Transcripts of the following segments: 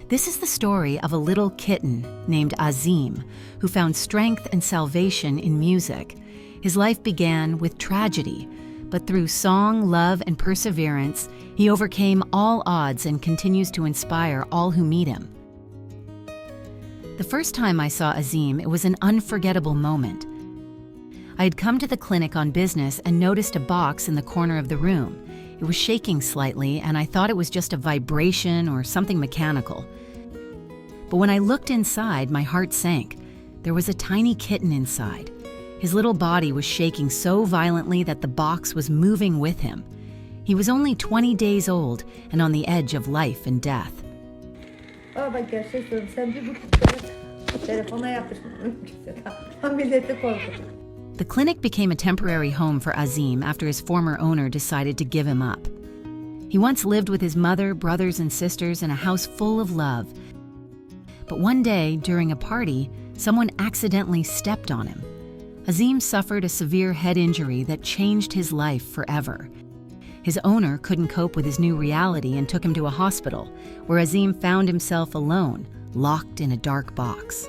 This is the story of a little kitten named Azim, who found strength and salvation in music. His life began with tragedy, but through song, love, and perseverance, he overcame all odds and continues to inspire all who meet him. The first time I saw Azim, it was an unforgettable moment. I had come to the clinic on business and noticed a box in the corner of the room. It was shaking slightly, and I thought it was just a vibration or something mechanical. But when I looked inside, my heart sank. There was a tiny kitten inside. His little body was shaking so violently that the box was moving with him. He was only 20 days old and on the edge of life and death. Bak gerçekten sen bir bu telefona yapışmadın. Milleti korkutun. The clinic became a temporary home for Azim after his former owner decided to give him up. He once lived with his mother, brothers, and sisters in a house full of love. But one day, during a party, someone accidentally stepped on him. Azim suffered a severe head injury that changed his life forever. His owner couldn't cope with his new reality and took him to a hospital, where Azim found himself alone, locked in a dark box.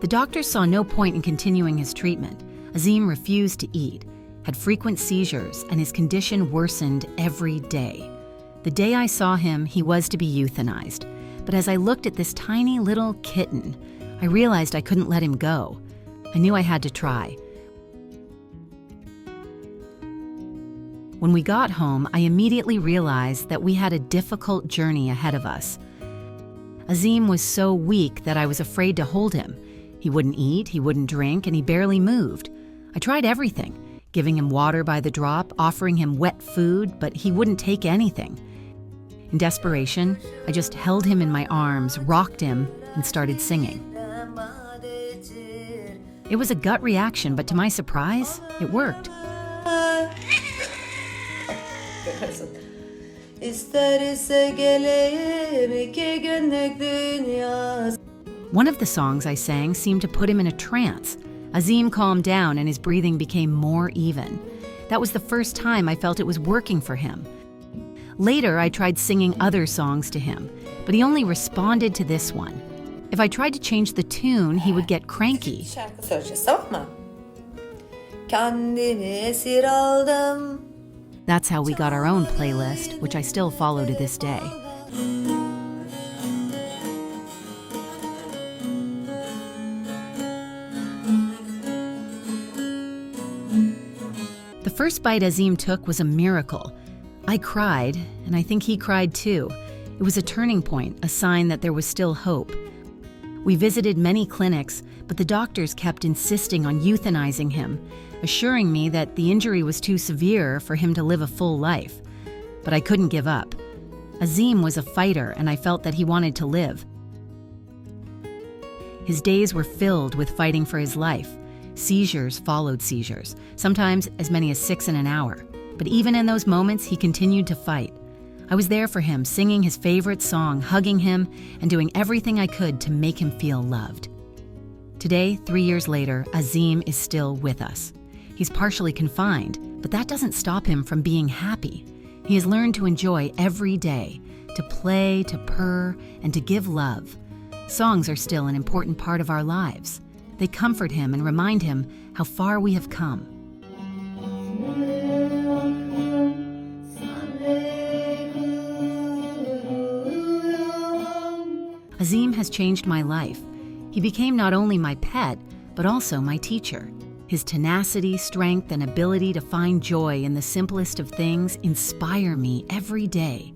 The doctors saw no point in continuing his treatment. Azim refused to eat, had frequent seizures, and his condition worsened every day. The day I saw him, he was to be euthanized. But as I looked at this tiny little kitten, I realized I couldn't let him go. I knew I had to try. When we got home, I immediately realized that we had a difficult journey ahead of us. Azim was so weak that I was afraid to hold him. He wouldn't eat, he wouldn't drink, and he barely moved. I tried everything, giving him water by the drop, offering him wet food, but he wouldn't take anything. In desperation, I just held him in my arms, rocked him, and started singing. It was a gut reaction, but to my surprise, it worked. One of the songs I sang seemed to put him in a trance. Azim calmed down and his breathing became more even. That was the first time I felt it was working for him. Later, I tried singing other songs to him, but he only responded to this one. If I tried to change the tune, he would get cranky. That's how we got our own playlist, which I still follow to this day. The first bite Azim took was a miracle. I cried, and I think he cried too. It was a turning point, a sign that there was still hope. We visited many clinics, but the doctors kept insisting on euthanizing him, assuring me that the injury was too severe for him to live a full life. But I couldn't give up. Azim was a fighter, and I felt that he wanted to live. His days were filled with fighting for his life. Seizures followed seizures, sometimes as many as 6 in an hour. But even in those moments, he continued to fight. I was there for him, singing his favorite song, hugging him, and doing everything I could to make him feel loved. Today, 3 years later, Azim is still with us. He's partially confined, but that doesn't stop him from being happy. He has learned to enjoy every day, to play, to purr, and to give love. Songs are still an important part of our lives. They comfort him and remind him how far we have come. Azim has changed my life. He became not only my pet, but also my teacher. His tenacity, strength, and ability to find joy in the simplest of things inspire me every day.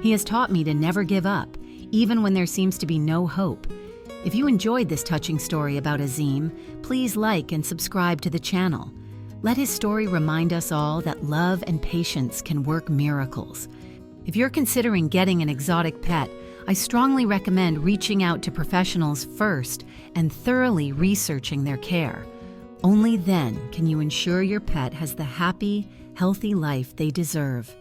He has taught me to never give up, even when there seems to be no hope. If you enjoyed this touching story about Azim, please like and subscribe to the channel. Let his story remind us all that love and patience can work miracles. If you're considering getting an exotic pet, I strongly recommend reaching out to professionals first and thoroughly researching their care. Only then can you ensure your pet has the happy, healthy life they deserve.